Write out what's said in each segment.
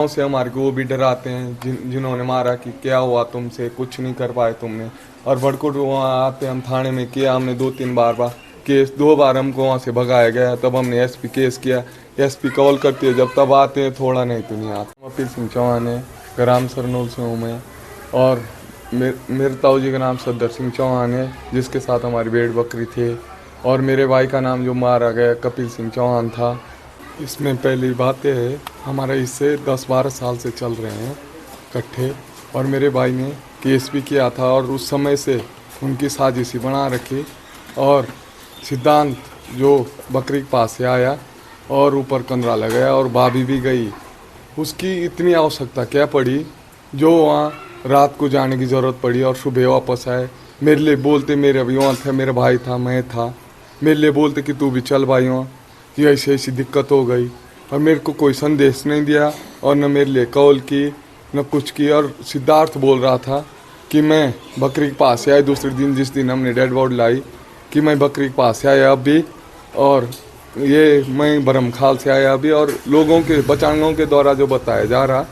से हमारे को वो भी डराते हैं जिन्होंने मारा कि क्या हुआ तुमसे, कुछ नहीं कर पाए तुमने। और भड़कुट वहाँ आते हम थाने में किया हमने 2-3 बार केस, 2 बार हमको वहाँ से भगाया गया। तब हमने एसपी केस किया, एसपी कॉल करती है जब तब आते हैं, थोड़ा नहीं तो नहीं आते। कपिल सिंह चौहान है, ग्राम सरनोल से हूँ मैं। और मेरे ताऊ जी का नाम सद्दर सिंह चौहान है, जिसके साथ हमारी भेड़ बकरी थी। और मेरे भाई का नाम जो मारा गया कपिल सिंह चौहान था। इसमें पहली बात यह है, हमारा इससे 10-12 साल से चल रहे हैं इकट्ठे। और मेरे भाई ने केस भी किया था और उस समय से उनकी साजिश बना रखी। और सिद्धांत जो बकरी के पास से आया और ऊपर कंदरा लगाया और भाभी भी गई, उसकी इतनी आवश्यकता क्या पड़ी जो वहाँ रात को जाने की ज़रूरत पड़ी और सुबह वापस आए। मेरे लिए बोलते, मेरे अभी वहाँ थे, मेरा भाई था, मैं था, मेरे लिए बोलते कि तू भी चल भाई वहाँ, कि ऐसी ऐसी दिक्कत हो गई। और मेरे को कोई संदेश नहीं दिया और न मेरे लिए कॉल की न कुछ की। और सिद्धार्थ बोल रहा था कि मैं बकरी के पास से आया दूसरे दिन, जिस दिन हमने डेड बॉडी लाई, कि मैं बकरी के पास से आया अभी, और ये मैं बरमखाल से आया अभी। और लोगों के बचांगों के द्वारा जो बताया जा रहा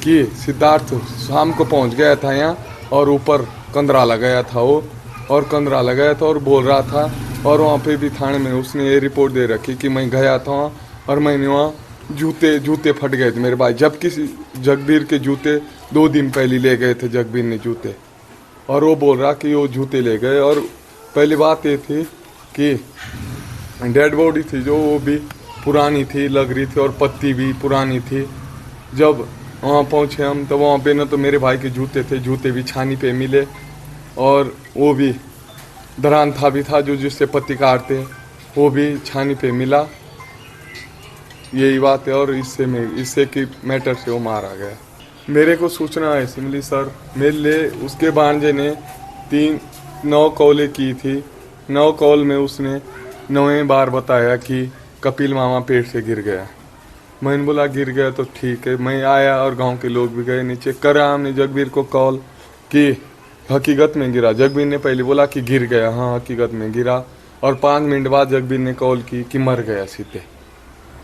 कि सिद्धार्थ शाम को पहुंच गया था यहाँ और ऊपर कंदरा लगाया था वो, और कंदरा लगाया था और बोल रहा था। और वहाँ पे भी थाने में उसने ये रिपोर्ट दे रखी कि मैं गया था वहाँ और मैंने वहाँ जूते फट गए थे मेरे भाई, जबकि जगबीर के जूते 2 दिन पहले ले गए थे जगबीर ने जूते। और वो बोल रहा कि वो जूते ले गए। और पहली बात ये थी कि डेड बॉडी थी जो वो भी पुरानी थी लग रही थी, और पत्ती भी पुरानी थी। जब वहाँ पहुँचे हम तो वहाँ पे न तो मेरे भाई के जूते थे, जूते भी छानी पे मिले, और वो भी दरान था भी था जो जिससे पत्ती काटते, वो भी छानी पे मिला। यही बात है। और इससे की मैटर से वो मारा गया। मेरे को सूचना ऐसी मिली सर, मेरे लिए उसके भांजे ने 9 कॉलें की थी। 9 कॉल में उसने 9वें बार बताया कि कपिल मामा पेड़ से गिर गया। मैंने बोला गिर गया तो ठीक है। मैं आया और गांव के लोग भी गए नीचे, करा हमने जगबीर को कॉल कि हकीकत में गिरा। जगबीर ने पहले बोला कि गिर गया, हाँ हकीकत में गिरा। और 5 मिनट बाद जगबीर ने कॉल की कि मर गया सीधे।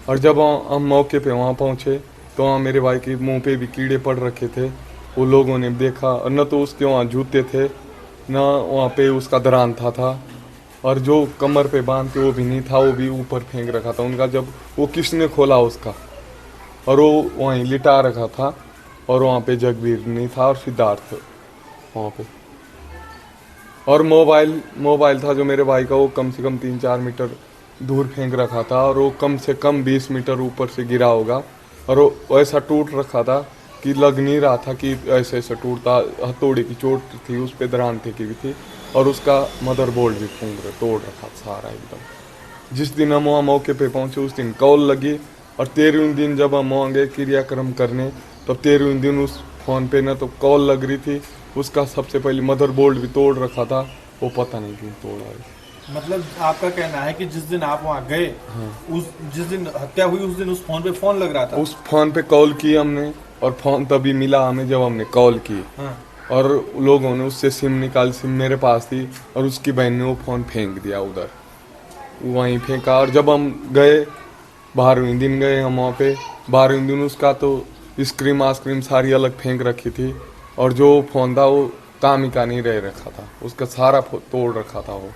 और जब हम मौके पे वहाँ पहुँचे तो वहाँ मेरे भाई के मुंह पे भी कीड़े पड़ रखे थे। वो लोगों ने देखा, और न तो उसके वहाँ जूते थे न वहाँ पे उसका दरान था। और जो कमर पे बांध के वो भी नहीं था, वो भी ऊपर फेंक रखा था उनका। जब वो किसने खोला उसका, और वो वहीं लिटा रखा था। और वहाँ पे जगबीर नहीं था और सिद्धार्थ वहाँ पे। और मोबाइल था जो मेरे भाई का, वो कम से कम 3-4 मीटर दूर फेंक रखा था। और वो कम से कम 20 मीटर ऊपर से गिरा होगा। और वो ऐसा टूट रखा था कि लग नहीं रहा था कि ऐसे ऐसे टूटता। हथौड़ी की चोट थी उस पर, दरान थे की भी थी। और उसका मदरबोर्ड भी तोड़ रखा सारा एकदम। जिस दिन हम वहाँ मौके पे पहुँचे उस दिन कॉल लगी। और 13वें दिन जब हम वहाँ गए क्रियाक्रम करने, तब 13वें दिन उस फ़ोन पे न तो कॉल लग रही थी, उसका सबसे पहले मदरबोर्ड भी तोड़ रखा था। वो पता नहीं क्यों तोड़ा है। मतलब आपका कहना है कि जिस दिन आप वहाँ गए, उस जिस दिन हत्या हुई उस दिन उस फोन पे फोन लग रहा था? उस फोन पे कॉल की हमने, और फोन तभी मिला हमें जब हमने कॉल की। हाँ। और लोगों ने उससे सिम निकाल, सिम मेरे पास थी, और उसकी बहन ने वो फ़ोन फेंक दिया उधर, वहीं फेंका। और जब हम गए 12वें दिन गए हम वहाँ पे, 12वें दिन उसका तो स्क्रीम आइसक्रीम सारी अलग फेंक रखी थी। और जो फ़ोन था वो काम ही का नहीं रह रखा था, उसका सारा तोड़ रखा था वो।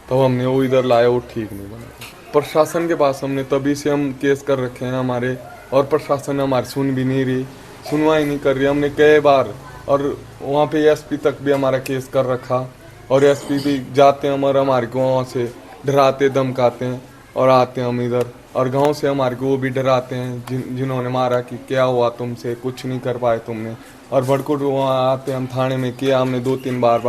तब हमने वो इधर लाया, वो ठीक नहीं बना। प्रशासन के पास हमने तभी से हम केस कर रखे हैं हमारे, और प्रशासन हमारी सुन भी नहीं रही, सुनवाई नहीं कर रही। हमने कई बार, और वहाँ पे एसपी तक भी हमारा केस कर रखा। और एसपी भी जाते हैं हमारे को वहाँ से डराते धमकाते हैं, और आते हैं हम इधर। और गांव से हमारे को वो भी डराते हैं जिन्होंने मारा कि क्या हुआ तुमसे, कुछ नहीं कर पाए तुमने। और भड़कुट वहाँ आते हम थाने में किया हमने 2-3 बार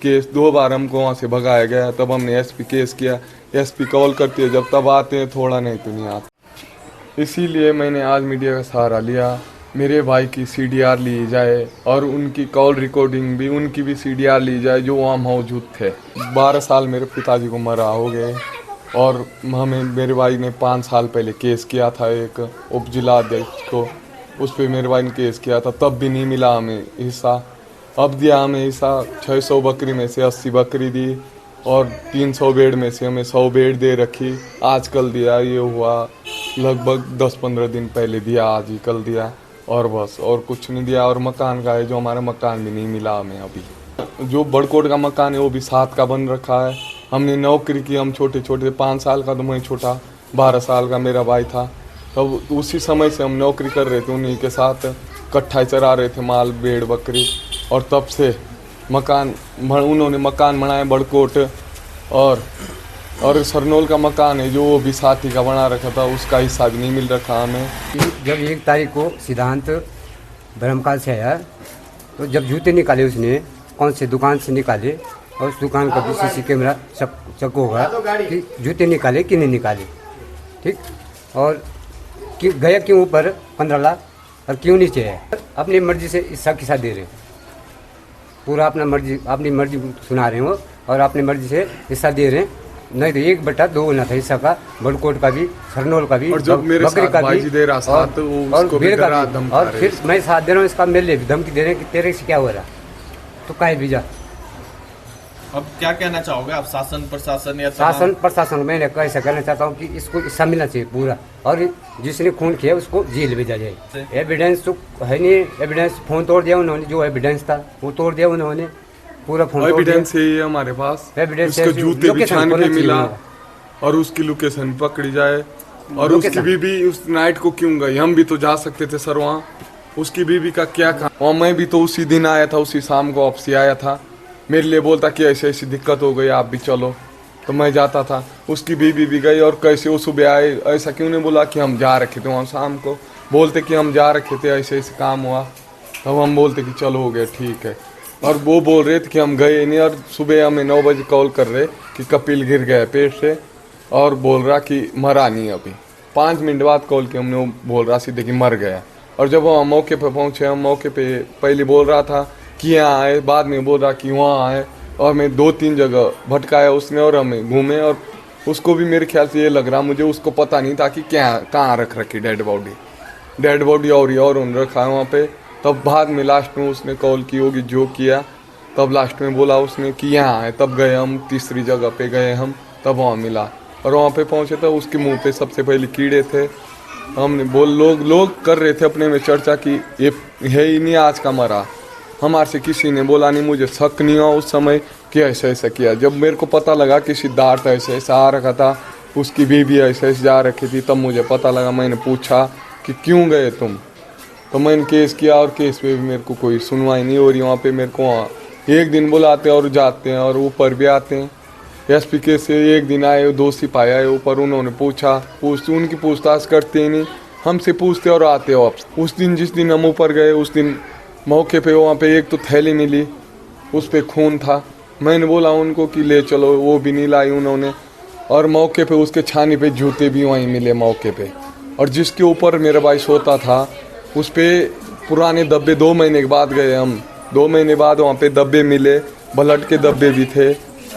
केस, 2 बार हमको वहाँ से भगाया गया। तब हमने एसपी केस किया, एसपी कॉल करती है जब तब आते हैं, थोड़ा नहीं तो नहीं आते। इसीलिए मैंने आज मीडिया का सहारा लिया, मेरे भाई की सीडीआर ली जाए और उनकी कॉल रिकॉर्डिंग भी, उनकी भी सीडीआर ली जाए जो वहाँ मौजूद थे। 12 साल मेरे पिताजी को मरा हो गए। और हमें, मेरे भाई ने 5 साल पहले केस किया था एक उप जिला अध्यक्ष को, उस पर मेरे भाई ने केस किया था, तब भी नहीं मिला हमें हिस्सा। अब दिया हमें हिस्सा, 600 बकरी में से 80 बकरी दी, और 300 बेड में से हमें 100 बेड दे रखी। आजकल दिया, ये हुआ लगभग 10-15 दिन पहले दिया, आज ही कल दिया। और बस और कुछ नहीं दिया। और मकान का है जो हमारा मकान भी नहीं मिला हमें अभी। जो बड़कोट का मकान है वो भी 7 का बन रखा है। हमने नौकरी की, हम छोटे छोटे 5 साल का तो मैं छोटा, 12 साल का मेरा भाई था। तब तो उसी समय से हम नौकरी कर रहे थे, उन्हीं के साथ कट्ठा चरा रहे थे, माल भेड़ बकरी। और तब से उन्होंने मकान बनाए बड़कोट। और सरनोल का मकान है जो वो भी साथी का बना रखा था, उसका हिस्सा भी नहीं मिल रखा हमें। जब 1 तारीख को सिद्धांत ब्रह्मकाल से आया तो जब जूते निकाले उसने कौन से दुकान से निकाले, और उस दुकान का भी सीसी कैमरा चेक होगा कि जूते निकाले कि नहीं निकाले, ठीक। और गया क्यों ऊपर 15 लाख और क्यों नीचे है, अपनी मर्जी से हिस्सा किसा दे रहे, पूरा अपनी मर्जी सुना रहे हो और अपनी मर्जी से हिस्सा दे रहे हैं। नहीं तो 1/2 होना था हिस्सा का, बड़कोट का भी, सरनोल का भी, और जो मेरे बकरी साथ का भाई जी दे रहा साथ, और उसको भी भेड़ का डरा भी। धमका और रहे। फिर मैं साथ दे रहा हूँ, इसका मेरे भी धमकी दे रहे हैं कि तेरे से क्या हो रहा, तो काहे भेजा। अब क्या कहना चाहोगे आप शासन प्रशासन या शासन प्रशासन मैं कैसा कहना चाहता हूँ कि इसको हिस्सा मिलना चाहिए पूरा, और जिसने खून किया उसको जेल भेजा जाए। एविडेंस तो है नहीं, एविडेंस फोन तोड़ दिया उन्होंने, जो एविडेंस था वो तोड़ दिया उन्होंने, पूरा फोन तोड़ दिया। एविडेंस है हमारे पास, एविडेंस उसके है, जूते भी लोकेशन छान होना के चाहिए मिला मेरा। और उसकी लोकेशन पकड़ी जाए। और लोकेशन। उसकी बीबी उस नाइट को क्यों गई, हम भी तो जा सकते थे सर वहाँ। उसकी बीबी का क्या काम, और मैं भी तो उसी दिन आया था, उसी शाम को वापसी आया था। मेरे लिए बोलता कि ऐसी ऐसी दिक्कत हो गई, आप भी चलो, तो मैं जाता था। उसकी बीबी भी गई, और कैसे वो सुबह आए, ऐसा क्यों नहीं बोला कि हम जा रखे थे वहाँ शाम को, बोलते कि हम जा रखे थे, ऐसे ऐसे काम हुआ, तब हम बोलते कि चलो हो गया ठीक है। और वो बोल रहे थे कि हम गए नहीं, और सुबह हमें 9 बजे कॉल कर रहे कि कपिल गिर गया पेट से, और बोल रहा कि मरा नहीं अभी। 5 मिनट बाद कॉल किया हमने, वो बोल रहा सीधे कि मर गया। और जब हम मौके पे पहुंचे, हम मौके पे पहले बोल रहा था कि यहाँ आए, बाद में बोल रहा कि वहाँ आए, और मैं 2-3 जगह भटकाया उसने, और हमें घूमे। और उसको भी मेरे ख्याल से ये लग रहा, मुझे उसको पता नहीं था कि क्या कहाँ रख रखी डेड बॉडी और उन रखा है वहाँ पे। तब बाद में लास्ट में उसने कॉल की होगी जो किया, तब लास्ट में बोला उसने कि यहाँ है, तब गए हम, तीसरी जगह पे गए हम, तब वहाँ मिला। और वहाँ पे पहुँचे तो उसके मुंह पे सबसे पहले कीड़े थे। हमने लोग कर रहे थे अपने में चर्चा कि ये है ही नहीं आज का मरा। हमारे से किसी ने बोला नहीं, मुझे शक नहीं हुआ उस समय कि ऐसा ऐसा किया। जब मेरे को पता लगा कि सिद्धार्थ ऐसे ऐसा आ रखा था, उसकी बीवी ऐसे ऐसे जा रखी थी, तब मुझे पता लगा। मैंने पूछा कि क्यों गए तुम, तो मैंने केस किया, और केस में भी मेरे को कोई सुनवाई नहीं हो रही। वहाँ पे मेरे को एक दिन बुलाते हैं और जाते हैं, और ऊपर भी आते हैं। एसपी के से एक दिन आए, 2 सिपाही आए ऊपर, उन्होंने उनकी पूछताछ करते ही नहीं, हमसे पूछते और आते वापस। उस दिन जिस दिन हम ऊपर गए, उस दिन मौके पे वहाँ पे एक तो थैली मिली, उस पे खून था। मैंने बोला उनको कि ले चलो, वो भी नहीं लाई उन्होंने। और मौके पे उसके छानी पे जूते भी वहीं मिले मौके पे। और जिसके ऊपर मेरा भाई सोता था, उस पे पुराने डब्बे, 2 महीने के बाद गए हम, 2 महीने बाद वहाँ पे डब्बे मिले, ब्लड के डब्बे भी थे।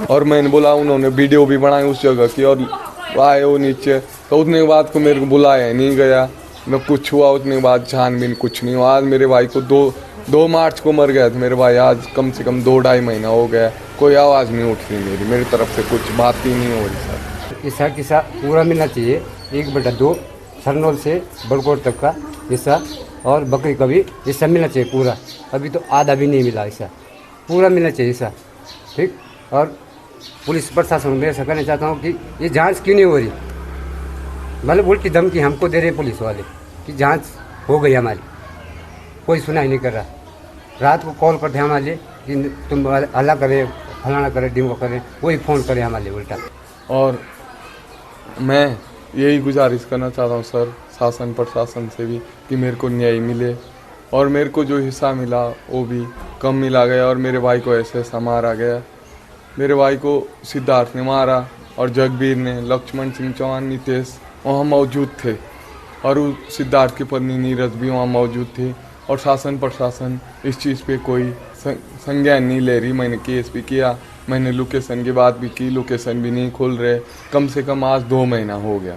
और मैंने बोला, उन्होंने वीडियो भी बनाई उस जगह की, और आए वो नीचे। तो उतने के बाद को मेरे को बुलाया नहीं गया, न कुछ हुआ। उतने के बाद छानबीन कुछ नहीं हुआ। आज मेरे भाई को 2 मार्च को मर गया था मेरे भाई, आज कम से कम 2-2.5 महीना हो गया, कोई आवाज़ नहीं उठ रही मेरी तरफ से, कुछ बात ही नहीं हो रही सर। हिस्सा किसा पूरा मिलना चाहिए, 1/2 सरनोल से बड़कोट तक का हिस्सा, और बकरी का भी हिस्सा मिलना चाहिए पूरा। अभी तो आधा भी नहीं मिला हिस्सा, पूरा मिलना चाहिए हिस्सा, ठीक। और पुलिस प्रशासन में ऐसा कहना चाहता हूँ कि ये जांच क्यों नहीं हो रही, मतलब उल्टी धमकी हमको दे रहे पुलिस वाले कि जांच हो गई हमारी, कोई सुनाई नहीं कर रहा। रात को कॉल करते हैं हमारे लिए कि तुम हल्ला करे, फलाना करे, डिंगो करे, वही फ़ोन करे हमारे लिए उल्टा। और मैं यही गुजारिश करना चाहता हूँ सर, शासन प्रशासन से भी, कि मेरे को न्याय मिले। और मेरे को जो हिस्सा मिला वो भी कम मिला गया, और मेरे भाई को ऐसे ऐसा मारा गया। मेरे भाई को सिद्धार्थ ने मारा, और जगबीर ने, लक्ष्मण सिंह चौहान, नितेश वहाँ मौजूद थे, और उस सिद्धार्थ की पत्नी नीरज भी वहाँ मौजूद थी। और शासन प्रशासन इस चीज़ पे कोई संज्ञान नहीं ले रही। मैंने केस भी किया, मैंने लोकेशन की बात भी की, लोकेशन भी नहीं खोल रहे, कम से कम आज 2 महीना हो गया।